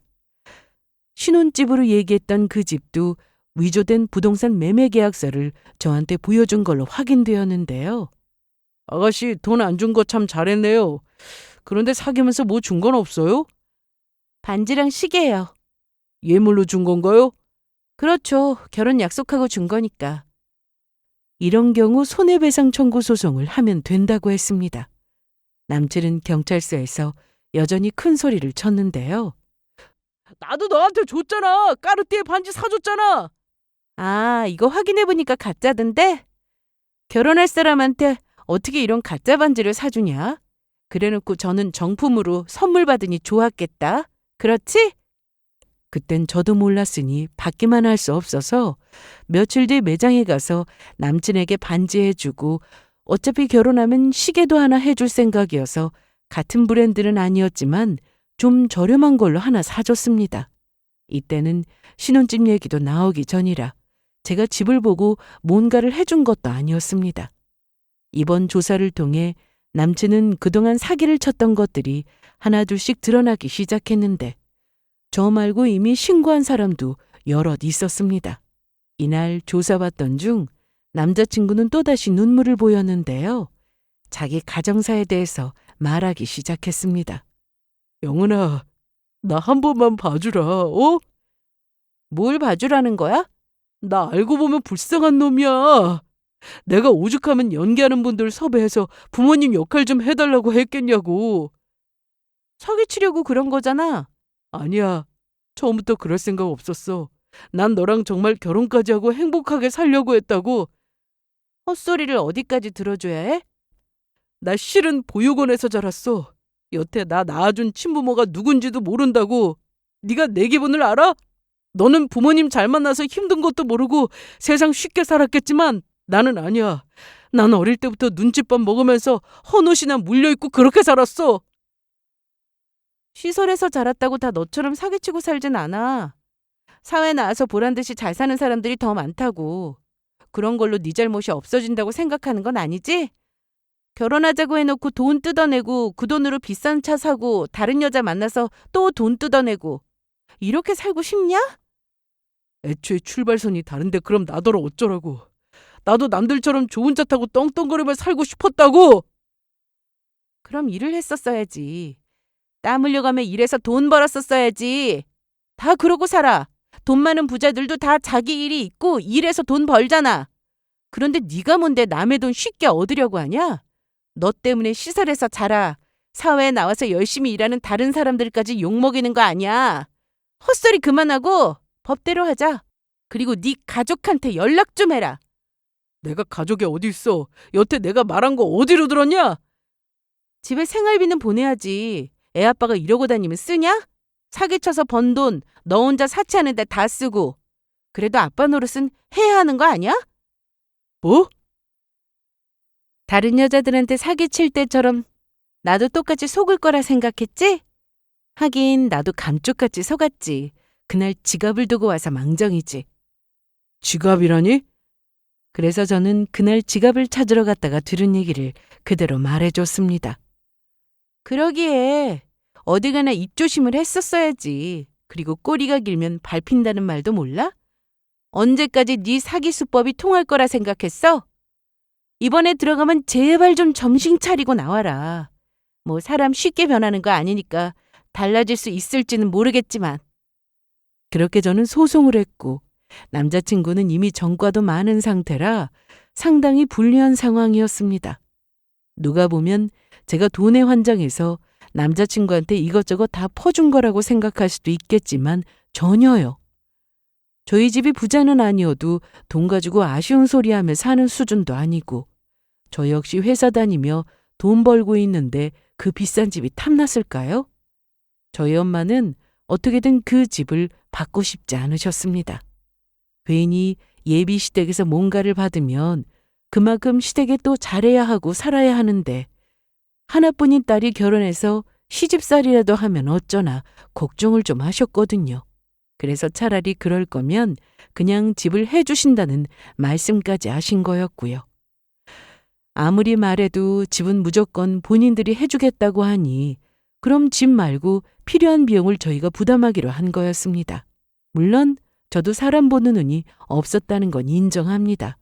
신혼집으로 얘기했던 그 집도 위조된 부동산 매매 계약서를 저한테 보여준 걸로 확인되었는데요. 아가씨 돈 안 준 거 참 잘했네요. 그런데 사귀면서 뭐 준 건 없어요? 반지랑 시계예요. 예물로 준 건가요? 그렇죠. 결혼 약속하고 준 거니까. 이런 경우 손해배상 청구 소송을 하면 된다고 했습니다. 남친은 경찰서에서 여전히 큰 소리를 쳤는데요. 나도 너한테 줬잖아. 까르띠에 반지 사줬잖아. 아, 이거 확인해보니까 가짜던데? 결혼할 사람한테 어떻게 이런 가짜 반지를 사주냐? 그래놓고 저는 정품으로 선물 받으니 좋았겠다. 그렇지? 그땐 저도 몰랐으니 받기만 할 수 없어서 며칠 뒤 매장에 가서 남친에게 반지 해주고 어차피 결혼하면 시계도 하나 해줄 생각이어서 같은 브랜드는 아니었지만 좀 저렴한 걸로 하나 사줬습니다. 이때는 신혼집 얘기도 나오기 전이라 제가 집을 보고 뭔가를 해준 것도 아니었습니다. 이번 조사를 통해 남친은 그동안 사기를 쳤던 것들이 하나둘씩 드러나기 시작했는데 저 말고 이미 신고한 사람도 여럿 있었습니다. 이날 조사받던 중 남자친구는 또다시 눈물을 보였는데요. 자기 가정사에 대해서 말하기 시작했습니다. 영은아, 나 한 번만 봐주라. 뭘 봐주라는 거야? 나 알고 보면 불쌍한 놈이야. 내가 오죽하면 연기하는 분들 섭외해서 부모님 역할 좀 해달라고 했겠냐고. 사기치려고 그런 거잖아. 아니야. 처음부터 그럴 생각 없었어. 난 너랑 정말 결혼까지 하고 행복하게 살려고 했다고. 헛소리를 어디까지 들어줘야 해? 나 실은 보육원에서 자랐어. 여태 나 낳아준 친부모가 누군지도 모른다고. 네가 내 기분을 알아? 너는 부모님 잘 만나서 힘든 것도 모르고 세상 쉽게 살았겠지만 나는 아니야. 난 어릴 때부터 눈칫밥 먹으면서 헌옷이나 물려입고 그렇게 살았어. 시설에서 자랐다고 다 너처럼 사기치고 살진 않아. 사회 나와서 보란듯이 잘 사는 사람들이 더 많다고. 그런 걸로 네 잘못이 없어진다고 생각하는 건 아니지? 결혼하자고 해놓고 돈 뜯어내고 그 돈으로 비싼 차 사고 다른 여자 만나서 또 돈 뜯어내고 이렇게 살고 싶냐? 애초에 출발선이 다른데 그럼 나더러 어쩌라고. 나도 남들처럼 좋은 차 타고 떵떵거리며 살고 싶었다고. 그럼 일을 했었어야지. 땀 흘려가며 일해서 돈 벌었었어야지. 다 그러고 살아. 돈 많은 부자들도 다 자기 일이 있고 일해서 돈 벌잖아. 그런데 네가 뭔데 남의 돈 쉽게 얻으려고 하냐? 너 때문에 시설에서 자라. 사회에 나와서 열심히 일하는 다른 사람들까지 욕먹이는 거 아니야. 헛소리 그만하고 법대로 하자. 그리고 네 가족한테 연락 좀 해라. 내가 가족이 어디 있어. 여태 내가 말한 거 어디로 들었냐? 집에 생활비는 보내야지. 애 아빠가 이러고 다니면 쓰냐? 사기쳐서 번 돈 너 혼자 사치하는 데 다 쓰고. 그래도 아빠 노릇은 해야 하는 거 아니야? 뭐? 다른 여자들한테 사기칠 때처럼 나도 똑같이 속을 거라 생각했지? 하긴 나도 감쪽같이 속았지. 그날 지갑을 두고 와서 망정이지. 지갑이라니? 그래서 저는 그날 지갑을 찾으러 갔다가 들은 얘기를 그대로 말해줬습니다. 그러기에 어디 가나 입조심을 했었어야지. 그리고 꼬리가 길면 밟힌다는 말도 몰라? 언제까지 네 사기 수법이 통할 거라 생각했어? 이번에 들어가면 제발 좀 정신 차리고 나와라. 뭐 사람 쉽게 변하는 거 아니니까 달라질 수 있을지는 모르겠지만. 그렇게 저는 소송을 했고 남자친구는 이미 전과도 많은 상태라 상당히 불리한 상황이었습니다. 누가 보면 제가 돈에 환장해서 남자친구한테 이것저것 다 퍼준 거라고 생각할 수도 있겠지만 전혀요. 저희 집이 부자는 아니어도 돈 가지고 아쉬운 소리하며 사는 수준도 아니고 저 역시 회사 다니며 돈 벌고 있는데 그 비싼 집이 탐났을까요? 저희 엄마는 어떻게든 그 집을 받고 싶지 않으셨습니다. 괜히 예비 시댁에서 뭔가를 받으면 그만큼 시댁에 또 잘해야 하고 살아야 하는데 하나뿐인 딸이 결혼해서 시집살이라도 하면 어쩌나 걱정을 좀 하셨거든요. 그래서 차라리 그럴 거면 그냥 집을 해주신다는 말씀까지 하신 거였고요. 아무리 말해도 집은 무조건 본인들이 해주겠다고 하니 그럼 집 말고 필요한 비용을 저희가 부담하기로 한 거였습니다. 물론 저도 사람 보는 눈이 없었다는 건 인정합니다.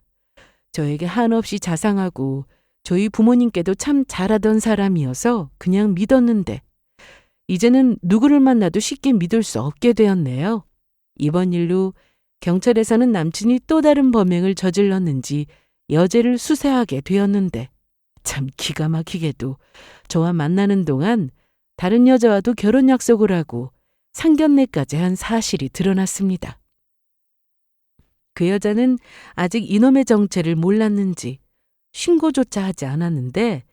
저에게 한없이 자상하고 저희 부모님께도 참 잘하던 사람이어서 그냥 믿었는데 이제는 누구를 만나도 쉽게 믿을 수 없게 되었네요. 이번 일로 경찰에서는 남친이 또 다른 범행을 저질렀는지 여죄를 수사하게 되었는데 참 기가 막히게도 저와 만나는 동안 다른 여자와도 결혼 약속을 하고 상견례까지 한 사실이 드러났습니다. 그 여자는 아직 이놈의 정체를 몰랐는지 신고조차 하지 않았는데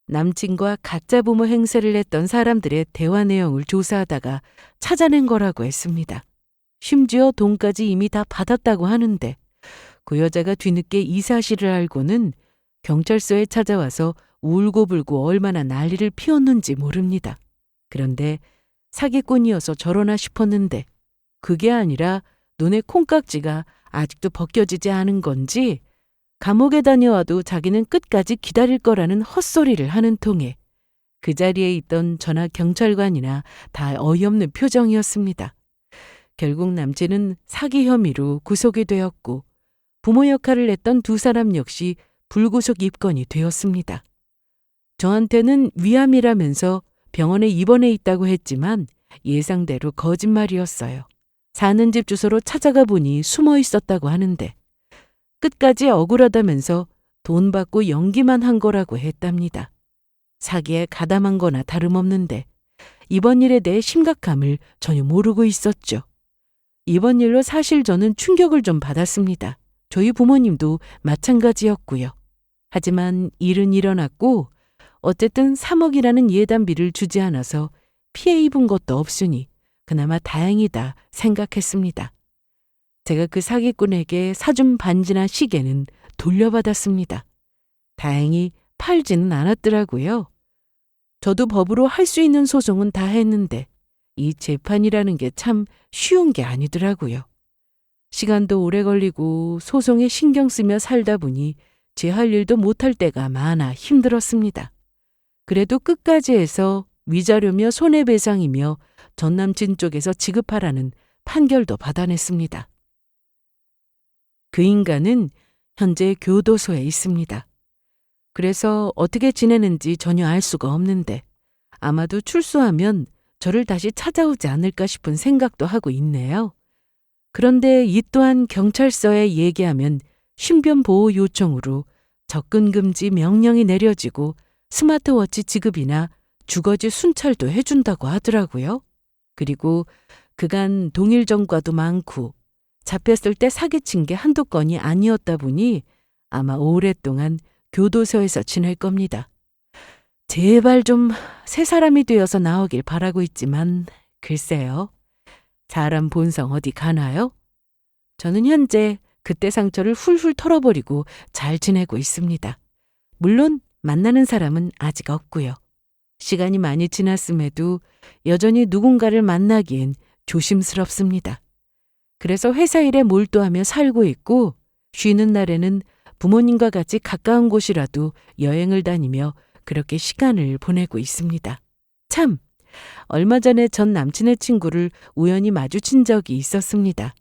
남친과 가짜 부모 행세를 했던 사람들의 대화 내용을 조사하다가 찾아낸 거라고 했습니다. 심지어 돈까지 이미 다 받았다고 하는데 그 여자가 뒤늦게 이 사실을 알고는 경찰서에 찾아와서 울고불고 얼마나 난리를 피웠는지 모릅니다. 그런데 사기꾼이어서 저러나 싶었는데 그게 아니라 눈에 콩깍지가 아직도 벗겨지지 않은 건지 감옥에 다녀와도 자기는 끝까지 기다릴 거라는 헛소리를 하는 통에 그 자리에 있던 저나 경찰관이나 다 어이없는 표정이었습니다. 결국 남친은 사기 혐의로 구속이 되었고 부모 역할을 했던 두 사람 역시 불구속 입건이 되었습니다. 저한테는 위암이라면서 병원에 입원해 있다고 했지만 예상대로 거짓말이었어요. 사는 집 주소로 찾아가 보니 숨어 있었다고 하는데 끝까지 억울하다면서 돈 받고 연기만 한 거라고 했답니다. 사기에 가담한 거나 다름없는데 이번 일에 대해 심각함을 전혀 모르고 있었죠. 이번 일로 사실 저는 충격을 좀 받았습니다. 저희 부모님도 마찬가지였고요. 하지만 일은 일어났고 어쨌든 3억이라는 예단비를 주지 않아서 피해 입은 것도 없으니 그나마 다행이다 생각했습니다. 제가 그 사기꾼에게 사준 반지나 시계는 돌려받았습니다. 다행히 팔지는 않았더라고요. 저도 법으로 할 수 있는 소송은 다 했는데 이 재판이라는 게 참 쉬운 게 아니더라고요. 시간도 오래 걸리고 소송에 신경 쓰며 살다 보니 제 할 일도 못할 때가 많아 힘들었습니다. 그래도 끝까지 해서 위자료며 손해배상이며 전남친 쪽에서 지급하라는 판결도 받아냈습니다. 그 인간은 현재 교도소에 있습니다. 그래서 어떻게 지내는지 전혀 알 수가 없는데 아마도 출소하면 저를 다시 찾아오지 않을까 싶은 생각도 하고 있네요. 그런데 이 또한 경찰서에 얘기하면 신변 보호 요청으로 접근 금지 명령이 내려지고 스마트워치 지급이나 주거지 순찰도 해준다고 하더라고요. 그리고 그간 동일 전과도 많고 잡혔을 때 사기친 게 한두 건이 아니었다 보니 아마 오랫동안 교도소에서 지낼 겁니다. 제발 좀 새 사람이 되어서 나오길 바라고 있지만 글쎄요. 사람 본성 어디 가나요? 저는 현재 그때 상처를 훌훌 털어버리고 잘 지내고 있습니다. 물론 만나는 사람은 아직 없고요. 시간이 많이 지났음에도 여전히 누군가를 만나기엔 조심스럽습니다. 그래서 회사 일에 몰두하며 살고 있고 쉬는 날에는 부모님과 같이 가까운 곳이라도 여행을 다니며 그렇게 시간을 보내고 있습니다. 참, 얼마 전에 전 남친의 친구를 우연히 마주친 적이 있었습니다.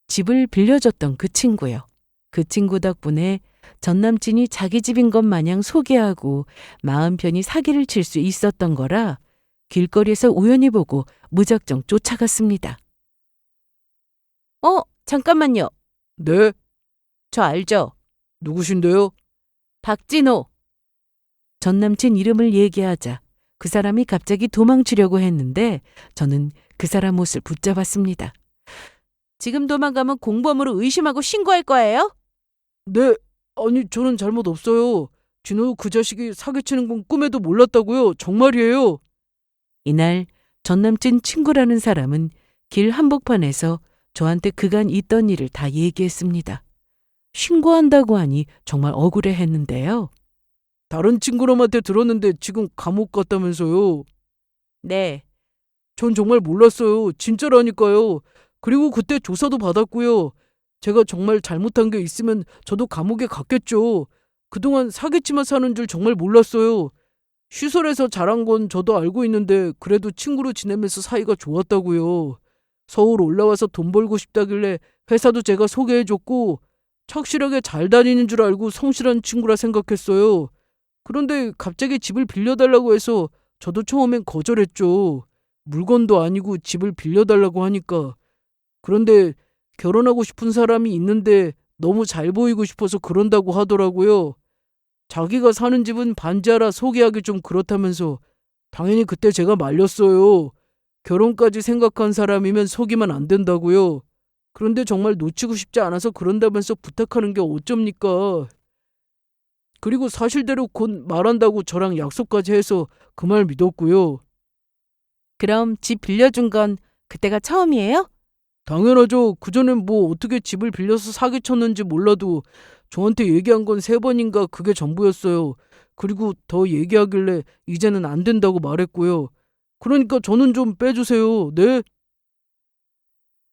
집을 빌려줬던 그 친구요. 그 친구 덕분에 전 남친이 자기 집인 것 마냥 소개하고 마음 편히 사기를 칠 수 있었던 거라 길거리에서 우연히 보고 무작정 쫓아갔습니다. 잠깐만요. 네? 저 알죠? 누구신데요? 박진호. 전 남친 이름을 얘기하자 그 사람이 갑자기 도망치려고 했는데 저는 그 사람 옷을 붙잡았습니다. 지금 도망가면 공범으로 의심하고 신고할 거예요? 네. 아니, 저는 잘못 없어요. 진호 그 자식이 사기치는 건 꿈에도 몰랐다고요. 정말이에요. 이날 전 남친 친구라는 사람은 길 한복판에서 저한테 그간 있던 일을 다 얘기했습니다. 신고한다고 하니 정말 억울해했는데요. 다른 친구람한테 들었는데 지금 감옥 갔다면서요. 네, 전 정말 몰랐어요. 진짜라니까요. 그리고 그때 조사도 받았고요. 제가 정말 잘못한 게 있으면 저도 감옥에 갔겠죠. 그동안 사기치만 사는 줄 정말 몰랐어요. 시설에서 자란 건 저도 알고 있는데 그래도 친구로 지내면서 사이가 좋았다고요. 서울 올라와서 돈 벌고 싶다길래 회사도 제가 소개해줬고 착실하게 잘 다니는 줄 알고 성실한 친구라 생각했어요. 그런데 갑자기 집을 빌려달라고 해서 저도 처음엔 거절했죠. 물건도 아니고 집을 빌려달라고 하니까. 그런데 결혼하고 싶은 사람이 있는데 너무 잘 보이고 싶어서 그런다고 하더라고요. 자기가 사는 집은 반지하라 소개하기 좀 그렇다면서 당연히 그때 제가 말렸어요. 결혼까지 생각한 사람이면 속이면 안 된다고요. 그런데 정말 놓치고 싶지 않아서 그런다면서 부탁하는 게 어쩝니까? 그리고 사실대로 곧 말한다고 저랑 약속까지 해서 그 말 믿었고요. 그럼 집 빌려준 건 그때가 처음이에요? 당연하죠. 그전엔 뭐 어떻게 집을 빌려서 사기쳤는지 몰라도 저한테 얘기한 건 3번인가 그게 전부였어요. 그리고 더 얘기하길래 이제는 안 된다고 말했고요. 그러니까 저는 좀 빼주세요. 네?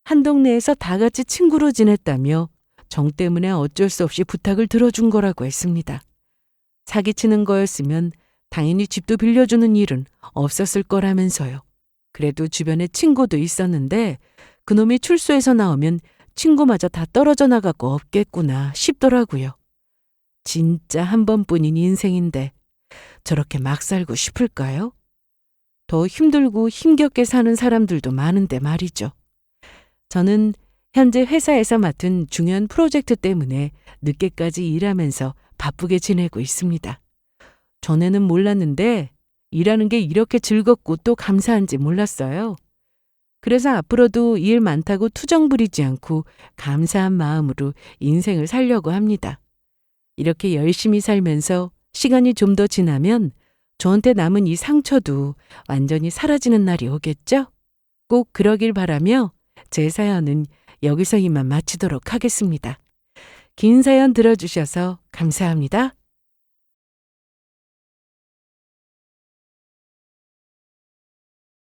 한 동네에서 다 같이 친구로 지냈다며 정 때문에 어쩔 수 없이 부탁을 들어준 거라고 했습니다. 사기치는 거였으면 당연히 집도 빌려주는 일은 없었을 거라면서요. 그래도 주변에 친구도 있었는데 그놈이 출소해서 나오면 친구마저 다 떨어져 나가고 없겠구나 싶더라고요. 진짜 한 번뿐인 인생인데 저렇게 막 살고 싶을까요? 더 힘들고 힘겹게 사는 사람들도 많은데 말이죠. 저는 현재 회사에서 맡은 중요한 프로젝트 때문에 늦게까지 일하면서 바쁘게 지내고 있습니다. 전에는 몰랐는데 일하는 게 이렇게 즐겁고 또 감사한지 몰랐어요. 그래서 앞으로도 일 많다고 투정 부리지 않고 감사한 마음으로 인생을 살려고 합니다. 이렇게 열심히 살면서 시간이 좀 더 지나면 저한테 남은 이 상처도 완전히 사라지는 날이 오겠죠? 꼭 그러길 바라며 제 사연은 여기서 이만 마치도록 하겠습니다. 긴 사연 들어주셔서 감사합니다.